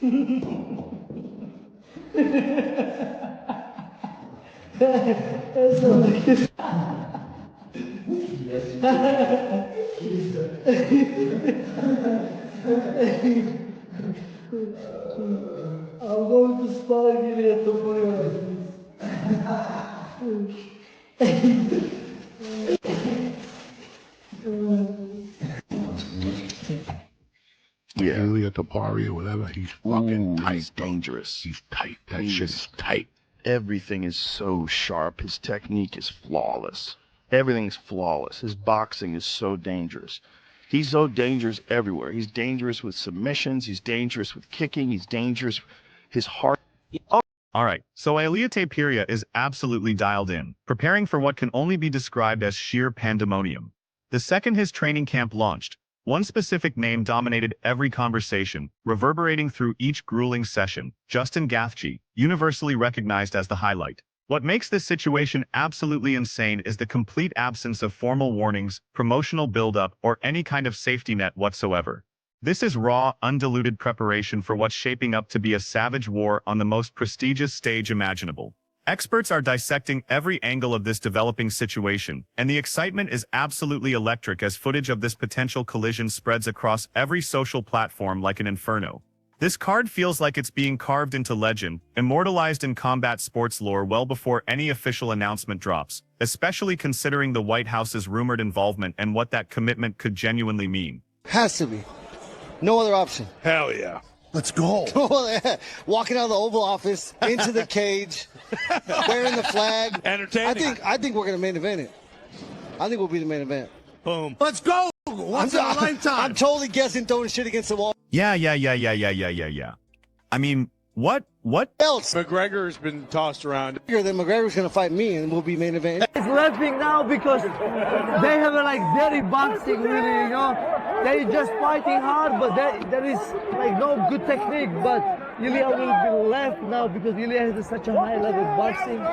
I'm going to spar Ilia Topuria. Yeah. Ilia Topuria, whatever. He's fucking tight. He's dangerous. He's tight. That shit is tight. Everything is so sharp. His technique is flawless. Everything's flawless. His boxing is so dangerous. He's so dangerous everywhere. He's dangerous with submissions. He's dangerous with kicking. He's dangerous. His heart. All right, so Ilia Topuria is absolutely dialed in, preparing for what can only be described as sheer pandemonium. The second his training camp launched, one specific name dominated every conversation, reverberating through each grueling session: Justin Gaethje, universally recognized as the highlight. What makes this situation absolutely insane is the complete absence of formal warnings, promotional build-up, or any kind of safety net whatsoever. This is raw, undiluted preparation for what's shaping up to be a savage war on the most prestigious stage imaginable. Experts are dissecting every angle of this developing situation, and the excitement is absolutely electric as footage of this potential collision spreads across every social platform like an inferno. This card feels like it's being carved into legend, immortalized in combat sports lore well before any official announcement drops, especially considering the White House's rumored involvement and what that commitment could genuinely mean. Has to be. No other option. Hell yeah. Let's go. Walking out of the Oval Office, into the cage, wearing the flag. Entertaining. I think we're going to main event it. I think we'll be the main event. Boom. Let's go. Once in a lifetime. I'm totally guessing throwing shit against the wall. Yeah. I mean, what Else? McGregor's been tossed around. Then McGregor's going to fight me and we'll be main event. It's laughing now because they have a dirty boxing, really, you know. They just fighting hard, but there is no good technique. But Ilia will be left now because Ilia has such a high level boxing.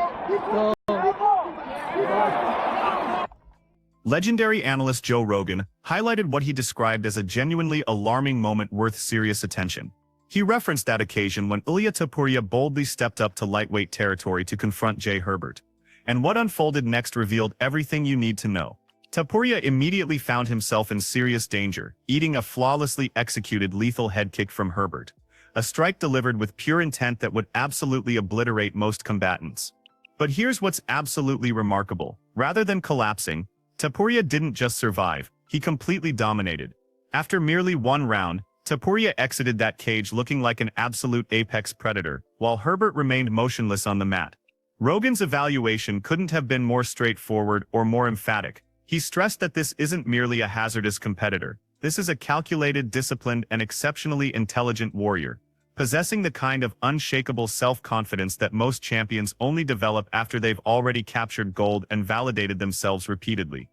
Legendary analyst Joe Rogan highlighted what he described as a genuinely alarming moment worth serious attention. He referenced that occasion when Ilia Topuria boldly stepped up to lightweight territory to confront Jay Herbert. And what unfolded next revealed everything you need to know. Topuria immediately found himself in serious danger, eating a flawlessly executed lethal head kick from Herbert. A strike delivered with pure intent that would absolutely obliterate most combatants. But here's what's absolutely remarkable. Rather than collapsing, Topuria didn't just survive, he completely dominated. After merely one round, Topuria exited that cage looking like an absolute apex predator, while Herbert remained motionless on the mat. Rogan's evaluation couldn't have been more straightforward or more emphatic. He stressed that this isn't merely a hazardous competitor. This is a calculated, disciplined, and exceptionally intelligent warrior, possessing the kind of unshakable self-confidence that most champions only develop after they've already captured gold and validated themselves repeatedly.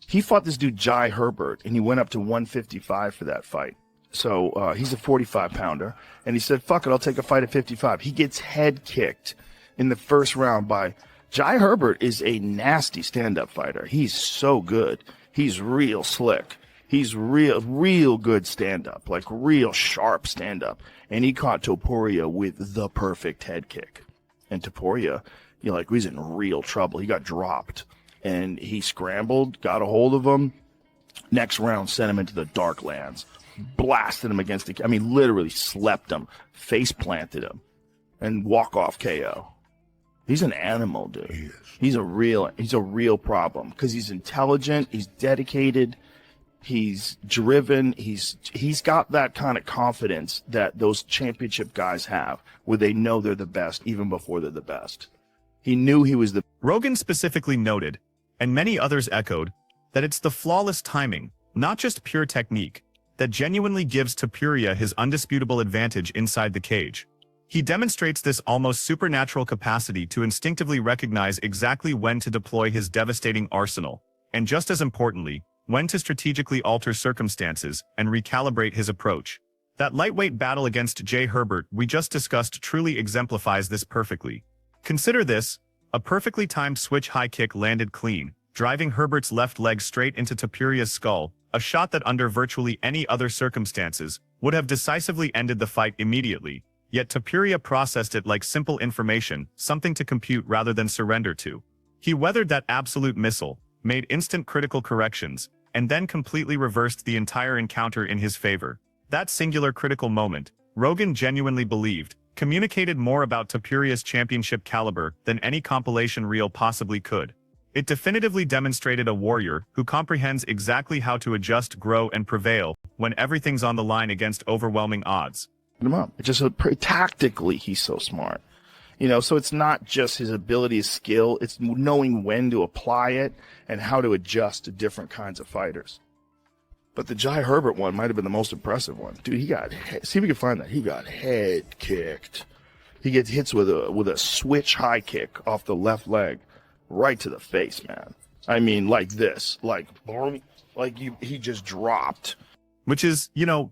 He fought this dude Jai Herbert, and he went up to 155 for that fight. So he's a 45-pounder, and he said, fuck it, I'll take a fight at 55. He gets head kicked in the first round by Jai Herbert. Is a nasty stand-up fighter. He's so good. He's real slick. He's real good stand-up, like real sharp stand-up. And he caught Topuria with the perfect head kick. And Topuria, he's in real trouble. He got dropped. And he scrambled, got a hold of him. Next round, sent him into the dark lands. Blasted him against literally slept him, face planted him, and walk-off KO. He's an animal, dude. He is. He's a real problem because he's intelligent, he's dedicated, he's driven, he's got that kind of confidence that those championship guys have, where they know they're the best even before they're the best. He knew he was the. Rogan specifically noted, and many others echoed, that it's the flawless timing, not just pure technique, that genuinely gives Topuria his undisputable advantage inside the cage. He demonstrates this almost supernatural capacity to instinctively recognize exactly when to deploy his devastating arsenal, and just as importantly, when to strategically alter circumstances and recalibrate his approach. That lightweight battle against Jay Herbert we just discussed truly exemplifies this perfectly. Consider this: a perfectly timed switch high kick landed clean, driving Herbert's left leg straight into Topuria's skull, a shot that under virtually any other circumstances would have decisively ended the fight immediately, yet Topuria processed it like simple information, something to compute rather than surrender to. He weathered that absolute missile, made instant critical corrections, and then completely reversed the entire encounter in his favor. That singular critical moment, Rogan genuinely believed, communicated more about Topuria's championship caliber than any compilation reel possibly could. It definitively demonstrated a warrior who comprehends exactly how to adjust, grow, and prevail when everything's on the line against overwhelming odds. Him up. It's just tactically, he's so smart. So it's not just his ability, his skill, it's knowing when to apply it and how to adjust to different kinds of fighters. But the Jai Herbert one might have been the most impressive one. Dude, see if we can find that. He got head kicked. He gets hits with a switch high kick off the left leg, right to the face, man. I mean, like this, he just dropped. Which is,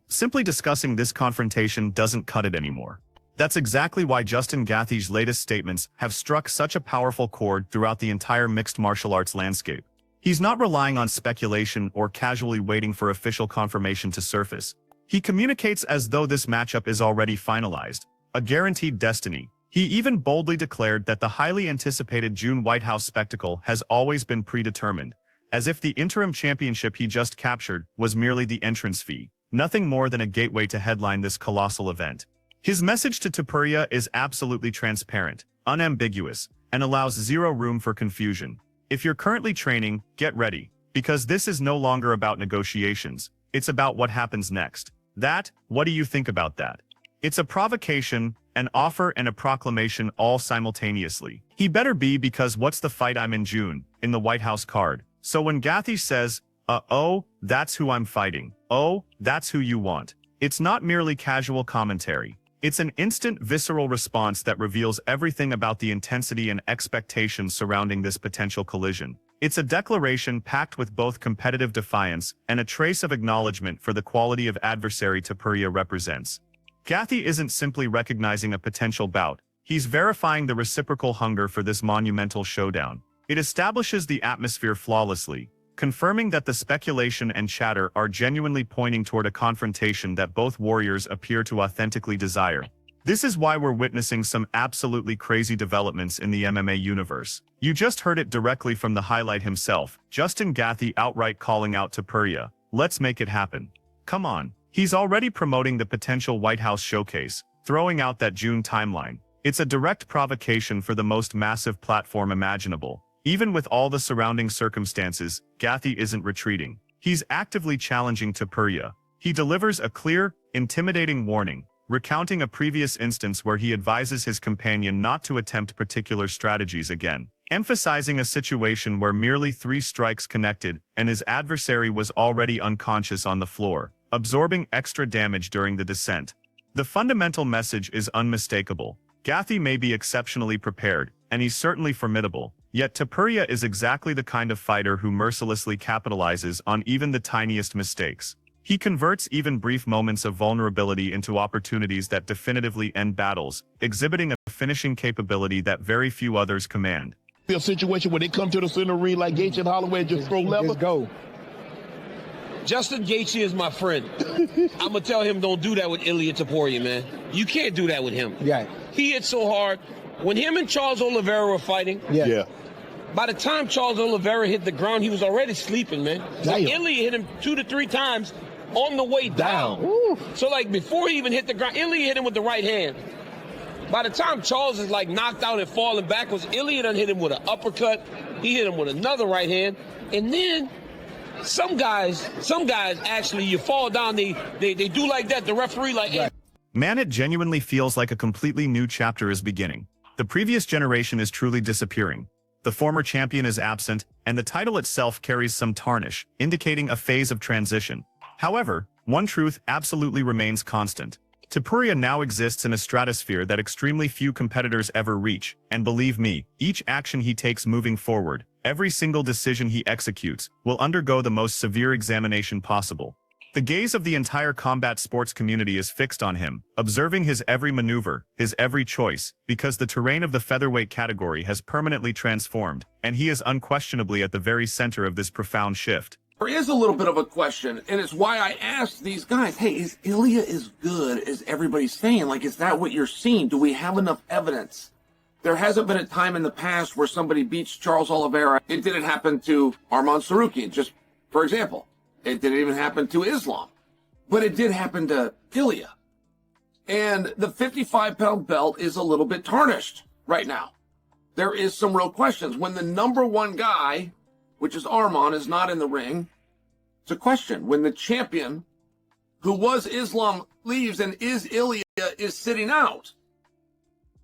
simply discussing this confrontation doesn't cut it anymore. That's exactly why Justin Gaethje's latest statements have struck such a powerful chord throughout the entire mixed martial arts landscape. He's not relying on speculation or casually waiting for official confirmation to surface. He communicates as though this matchup is already finalized, a guaranteed destiny. He even boldly declared that the highly anticipated June White House spectacle has always been predetermined, as if the interim championship he just captured was merely the entrance fee, nothing more than a gateway to headline this colossal event. His message to Topuria is absolutely transparent, unambiguous, and allows zero room for confusion. If you're currently training, get ready, because this is no longer about negotiations, it's about what happens next. What do you think about that? It's a provocation, an offer, and a proclamation all simultaneously. He better be, because what's the fight I'm in June, in the White House card. So when Gaethje says, oh, that's who I'm fighting, oh, that's who you want, it's not merely casual commentary. It's an instant, visceral response that reveals everything about the intensity and expectations surrounding this potential collision. It's a declaration packed with both competitive defiance and a trace of acknowledgement for the quality of adversary Topuria represents. Gaethje isn't simply recognizing a potential bout, he's verifying the reciprocal hunger for this monumental showdown. It establishes the atmosphere flawlessly, confirming that the speculation and chatter are genuinely pointing toward a confrontation that both warriors appear to authentically desire. This is why we're witnessing some absolutely crazy developments in the MMA universe. You just heard it directly from the highlight himself, Justin Gaethje outright calling out Topuria, "Let's make it happen." Come on. He's already promoting the potential White House showcase, throwing out that June timeline. It's a direct provocation for the most massive platform imaginable. Even with all the surrounding circumstances, Gaethje isn't retreating. He's actively challenging Topuria. He delivers a clear, intimidating warning, recounting a previous instance where he advises his companion not to attempt particular strategies again, emphasizing a situation where merely 3 strikes connected and his adversary was already unconscious on the floor, absorbing extra damage during the descent. The fundamental message is unmistakable. Gaethje may be exceptionally prepared, and he's certainly formidable, yet Topuria is exactly the kind of fighter who mercilessly capitalizes on even the tiniest mistakes. He converts even brief moments of vulnerability into opportunities that definitively end battles, exhibiting a finishing capability that very few others command. A situation where they come to the center ring like Gaethje and Holloway and just throw level? Let's go. Justin Gaethje is my friend. I'm going to tell him don't do that with Ilia Topuria, man. You can't do that with him. Yeah. He hit so hard. When him and Charles Oliveira were fighting, Yeah. by the time Charles Oliveira hit the ground, he was already sleeping, man. So Damn. Ilia hit him 2 to 3 times on the way down. So, like, before he even hit the ground, Ilia hit him with the right hand. By the time Charles is, like, knocked out and falling backwards, Ilia done hit him with an uppercut. He hit him with another right hand. And then some guys actually, you fall down, they do like that. The referee, like, hey. Man, it genuinely feels like a completely new chapter is beginning. The previous generation is truly disappearing. The former champion is absent, and the title itself carries some tarnish, indicating a phase of transition. However, one truth absolutely remains constant. Topuria now exists in a stratosphere that extremely few competitors ever reach, and believe me, each action he takes moving forward, every single decision he executes, will undergo the most severe examination possible. The gaze of the entire combat sports community is fixed on him, observing his every maneuver, his every choice, because the terrain of the featherweight category has permanently transformed, and he is unquestionably at the very center of this profound shift. There is a little bit of a question, and it's why I asked these guys, hey, is Ilia as good as everybody's saying? Like, is that what you're seeing? Do we have enough evidence? There hasn't been a time in the past where somebody beats Charles Oliveira. It didn't happen to Arman Sarukian, just for example. It didn't even happen to Islam. But it did happen to Ilia. And the 55-pound belt is a little bit tarnished right now. There is some real questions. When the number one guy, which is Arman, is not in the ring, it's a question. When the champion, who was Islam, leaves and Ilia is sitting out,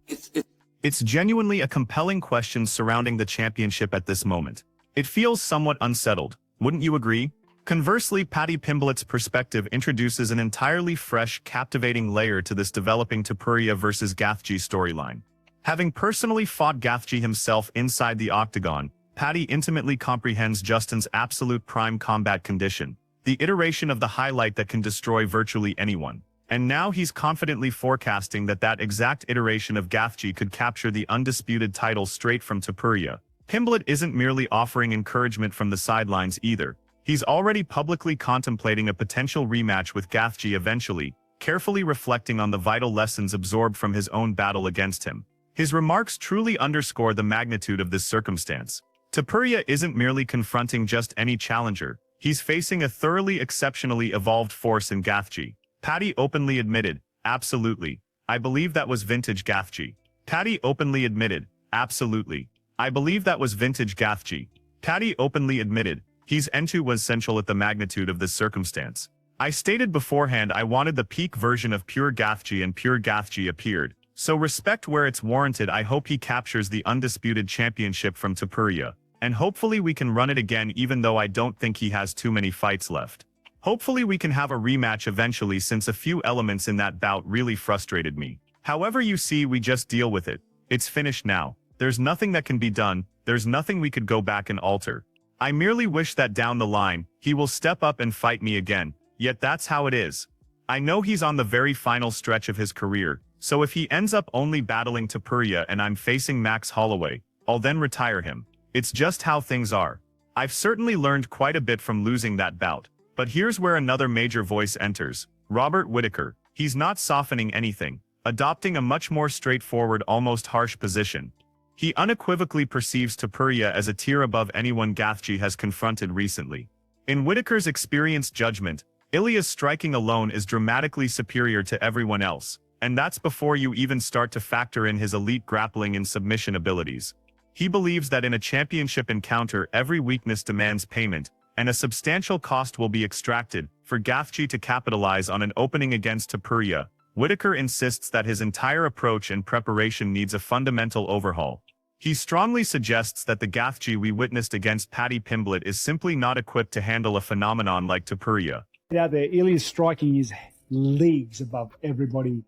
It's genuinely a compelling question surrounding the championship at this moment. It feels somewhat unsettled, wouldn't you agree? Conversely, Paddy Pimblett's perspective introduces an entirely fresh, captivating layer to this developing Topuria versus Gaethje storyline. Having personally fought Gaethje himself inside the octagon, Paddy intimately comprehends Justin's absolute prime combat condition, the iteration of the highlight that can destroy virtually anyone. And now he's confidently forecasting that that exact iteration of Gaethje could capture the undisputed title straight from Topuria. Pimblett isn't merely offering encouragement from the sidelines either. He's already publicly contemplating a potential rematch with Gaethje eventually, carefully reflecting on the vital lessons absorbed from his own battle against him. His remarks truly underscore the magnitude of this circumstance. Topuria isn't merely confronting just any challenger, he's facing a thoroughly exceptionally evolved force in Gaethje. Paddy openly admitted, absolutely. I believe that was vintage Gaethje. Paddy openly admitted, absolutely. I believe that was vintage Gaethje. Paddy openly admitted, he's N2 was essential at the magnitude of this circumstance. I stated beforehand I wanted the peak version of pure Gaethje and pure Gaethje appeared. So respect where it's warranted. I hope he captures the undisputed championship from Topuria. And hopefully we can run it again even though I don't think he has too many fights left. Hopefully we can have a rematch eventually since a few elements in that bout really frustrated me. However you see, we just deal with it. It's finished now. There's nothing that can be done, there's nothing we could go back and alter. I merely wish that down the line, he will step up and fight me again, yet that's how it is. I know he's on the very final stretch of his career, so if he ends up only battling Topuria and I'm facing Max Holloway, I'll then retire him. It's just how things are. I've certainly learned quite a bit from losing that bout. But here's where another major voice enters. Robert Whittaker. He's not softening anything, adopting a much more straightforward, almost harsh position. He unequivocally perceives Topuria as a tier above anyone Gaethje has confronted recently. In Whittaker's experienced judgment, Ilia's striking alone is dramatically superior to everyone else, and that's before you even start to factor in his elite grappling and submission abilities. He believes that in a championship encounter every weakness demands payment, and a substantial cost will be extracted for Gaethje to capitalize on an opening against Topuria. Whittaker insists that his entire approach and preparation needs a fundamental overhaul. He strongly suggests that the Gaethje we witnessed against Paddy Pimblett is simply not equipped to handle a phenomenon like Topuria. Out there, Ilia's striking is leagues above everybody.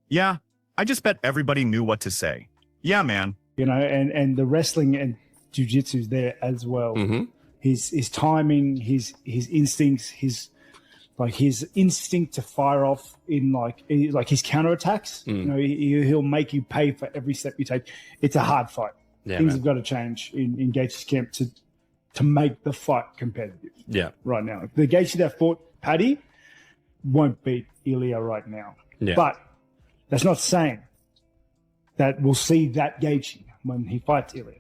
Yeah, I just bet everybody knew what to say. Yeah, man. You know, and the wrestling and jiu-jitsu is there as well. Mm-hmm. His timing, his instincts, his instinct to fire off in like his counterattacks. You know, he'll make you pay for every step you take. It's a hard fight. Yeah, Things man. have got to change in Gaethje's camp to make the fight competitive. Yeah. Right now, the Gaethje that fought Paddy won't beat Ilia right now. Yeah. But that's not saying that we'll see that Gaethje when he fights Ilia.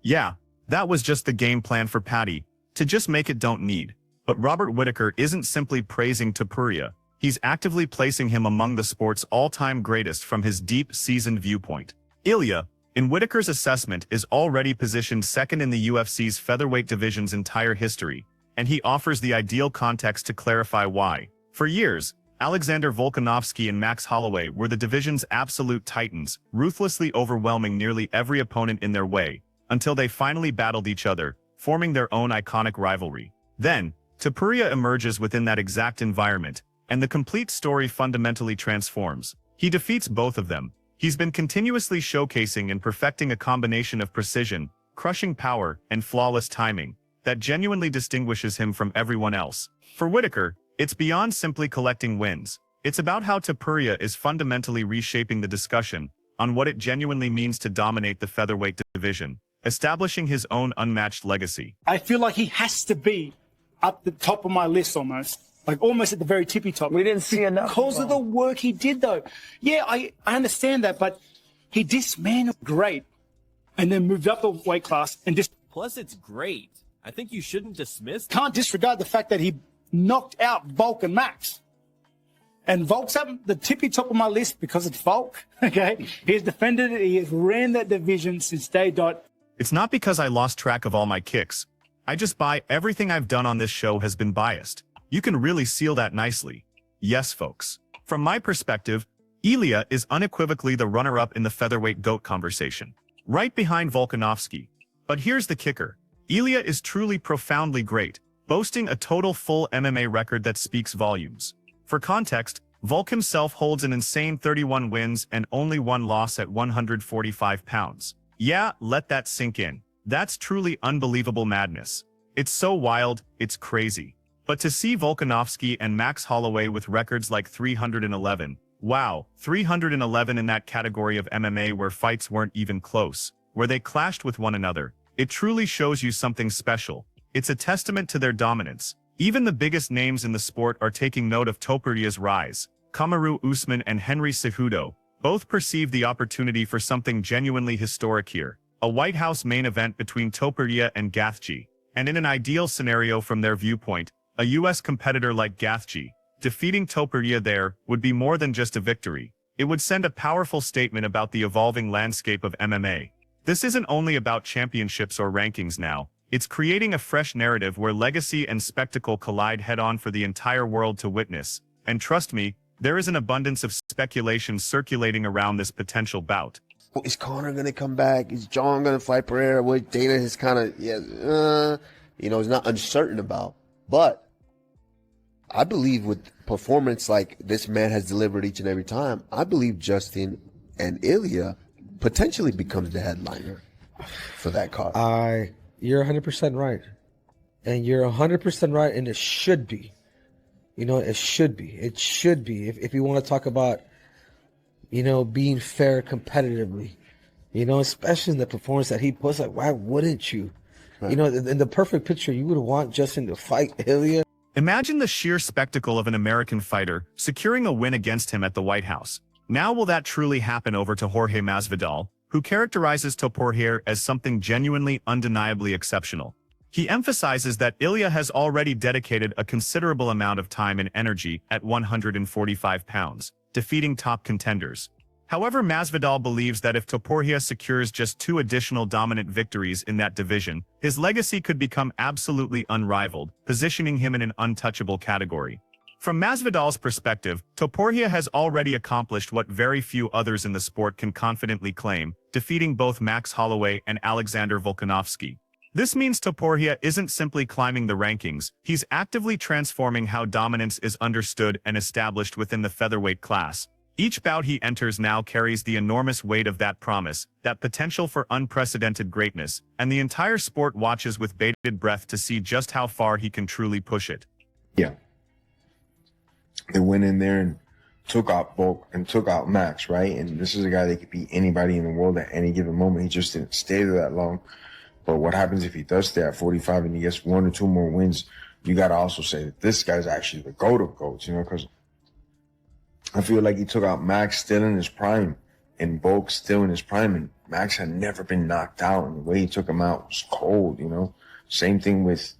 Yeah, that was just the game plan for Paddy, to just make it don't need. But Robert Whittaker isn't simply praising Topuria, he's actively placing him among the sport's all-time greatest from his deep, seasoned viewpoint. Ilia, in Whittaker's assessment, is already positioned second in the UFC's featherweight division's entire history, and he offers the ideal context to clarify why. For years, Alexander Volkanovski and Max Holloway were the division's absolute titans, ruthlessly overwhelming nearly every opponent in their way, until they finally battled each other, forming their own iconic rivalry. Then, Topuria emerges within that exact environment, and the complete story fundamentally transforms. He defeats both of them. He's been continuously showcasing and perfecting a combination of precision, crushing power, and flawless timing that genuinely distinguishes him from everyone else. For Whittaker, it's beyond simply collecting wins. It's about how Topuria is fundamentally reshaping the discussion on what it genuinely means to dominate the featherweight division, establishing his own unmatched legacy. I feel like he has to be at the top of my list almost. Like almost at the very tippy top. We didn't see enough. Because of the work he did, though. Yeah, I understand that, but he dismantled great and then moved up the weight class and just Plus, it's great. I think you shouldn't dismiss. can't disregard the fact that he knocked out Volk and Max. And Volk's up the tippy top of my list because it's Volk, okay? He has defended it. He has ran that division since day dot. It's not because I lost track of all my kicks. I just buy everything I've done on this show has been biased. You can really seal that nicely. Yes, folks. From my perspective, Ilia is unequivocally the runner-up in the featherweight GOAT conversation, right behind Volkanovski. But here's the kicker. Ilia is truly profoundly great, boasting a total full MMA record that speaks volumes. For context, Volk himself holds an insane 31 wins and only one loss at 145 pounds. Yeah, let that sink in. That's truly unbelievable madness. It's so wild, it's crazy. But to see Volkanovski and Max Holloway with records like 311, wow, 311 in that category of MMA where fights weren't even close, where they clashed with one another, it truly shows you something special. It's a testament to their dominance. Even the biggest names in the sport are taking note of Topuria's rise. Kamaru Usman and Henry Cejudo both perceive the opportunity for something genuinely historic here. A White House main event between Topuria and Gaethje. And in an ideal scenario from their viewpoint, a U.S. competitor like Gaethje, defeating Topuria there, would be more than just a victory. It would send a powerful statement about the evolving landscape of MMA. This isn't only about championships or rankings now. It's creating a fresh narrative where legacy and spectacle collide head-on for the entire world to witness. And trust me, there is an abundance of speculation circulating around this potential bout. Is Conor going to come back? Is John going to fight Pereira? What Dana is kind of, is not uncertain about. But I believe with performance like this man has delivered each and every time, I believe Justin and Ilia potentially becomes the headliner for that card. You're 100% right. And you're 100% right, and it should be. It should be. It should be. If you want to talk about, being fair competitively, especially in the performance that he puts, like, why wouldn't you? Right. In the perfect picture, you would want Justin to fight Ilia. Imagine the sheer spectacle of an American fighter securing a win against him at the White House. Now will that truly happen over to Jorge Masvidal, who characterizes Topuria as something genuinely undeniably exceptional? He emphasizes that Ilia has already dedicated a considerable amount of time and energy at 145 pounds, defeating top contenders. However, Masvidal believes that if Topuria secures just 2 additional dominant victories in that division, his legacy could become absolutely unrivaled, positioning him in an untouchable category. From Masvidal's perspective, Topuria has already accomplished what very few others in the sport can confidently claim, defeating both Max Holloway and Alexander Volkanovski. This means Topuria isn't simply climbing the rankings, he's actively transforming how dominance is understood and established within the featherweight class. Each bout he enters now carries the enormous weight of that promise, that potential for unprecedented greatness, and the entire sport watches with bated breath to see just how far he can truly push it. Yeah. They went in there and took out Volk and took out Max, right? And this is a guy that could beat anybody in the world at any given moment. He just didn't stay there that long. But what happens if he does stay at 45 and he gets 1 or 2 more wins? You got to also say that this guy's actually the GOAT of GOATs, because I feel like he took out Max still in his prime and Volk still in his prime. And Max had never been knocked out. And the way he took him out was cold, Same thing with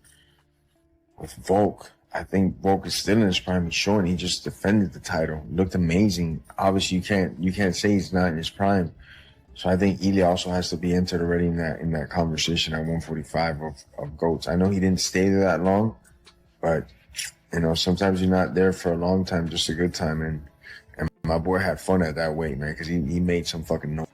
Volk. I think Volk is still in his prime. He's showing he just defended the title. Looked amazing. Obviously, you can't say he's not in his prime. So I think Ilia also has to be entered already in that conversation at 145 of GOATs. I know he didn't stay there that long, but sometimes you're not there for a long time, just a good time. And my boy had fun at that weight, man, because he made some fucking noise.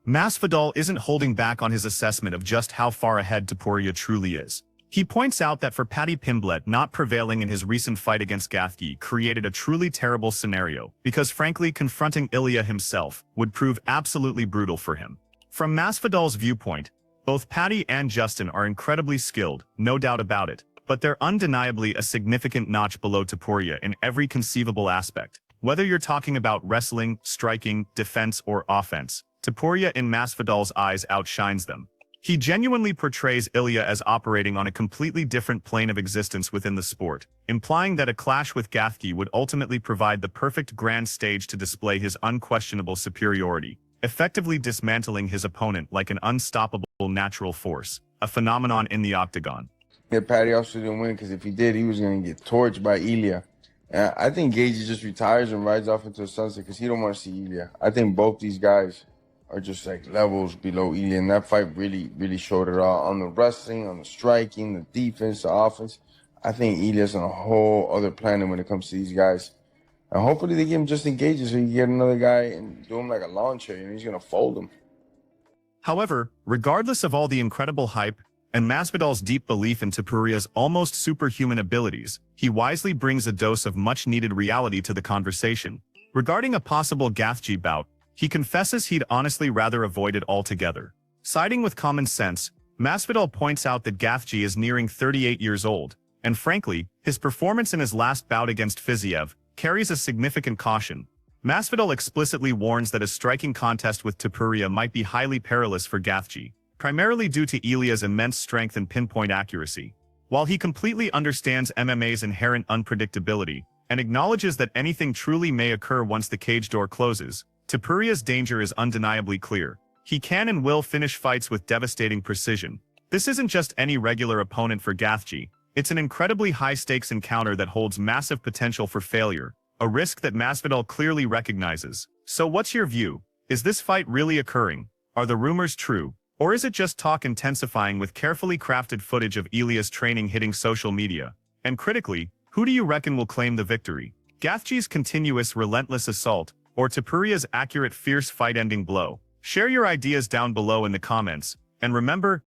Masvidal isn't holding back on his assessment of just how far ahead Topuria truly is. He points out that for Paddy Pimblett not prevailing in his recent fight against Gaethje created a truly terrible scenario, because frankly confronting Ilia himself would prove absolutely brutal for him. From Masvidal's viewpoint, both Paddy and Justin are incredibly skilled, no doubt about it, but they're undeniably a significant notch below Topuria in every conceivable aspect. Whether you're talking about wrestling, striking, defense, or offense, Topuria in Masvidal's eyes outshines them. He genuinely portrays Ilia as operating on a completely different plane of existence within the sport, implying that a clash with Gaethje would ultimately provide the perfect grand stage to display his unquestionable superiority, effectively dismantling his opponent like an unstoppable natural force, a phenomenon in the octagon. Yeah, Patty also didn't win because if he did, he was going to get torched by Ilia. And I think Gage just retires and rides off into the sunset because he don't want to see Ilia. I think both these guys are just like levels below Ilia, and that fight really, really showed it all on the wrestling, on the striking, the defense, the offense. I think Ilia's on a whole other planet when it comes to these guys. And hopefully they give him just engages so you get another guy and do him like a lawn chair, and he's going to fold him. However, regardless of all the incredible hype and Masvidal's deep belief in Topuria's almost superhuman abilities, he wisely brings a dose of much-needed reality to the conversation. Regarding a possible Gaethje bout, he confesses he'd honestly rather avoid it altogether. Siding with common sense, Masvidal points out that Gaethje is nearing 38 years old, and frankly, his performance in his last bout against Fiziev carries a significant caution. Masvidal explicitly warns that a striking contest with Topuria might be highly perilous for Gaethje, primarily due to Ilia's immense strength and pinpoint accuracy. While he completely understands MMA's inherent unpredictability and acknowledges that anything truly may occur once the cage door closes, Topuria's danger is undeniably clear. He can and will finish fights with devastating precision. This isn't just any regular opponent for Gaethje, it's an incredibly high-stakes encounter that holds massive potential for failure, a risk that Masvidal clearly recognizes. So what's your view? Is this fight really occurring? Are the rumors true? Or is it just talk intensifying with carefully crafted footage of Ilia's training hitting social media? And critically, who do you reckon will claim the victory? Gaethje's continuous, relentless assault, or Topuria's accurate, fierce fight-ending blow? Share your ideas down below in the comments, and remember,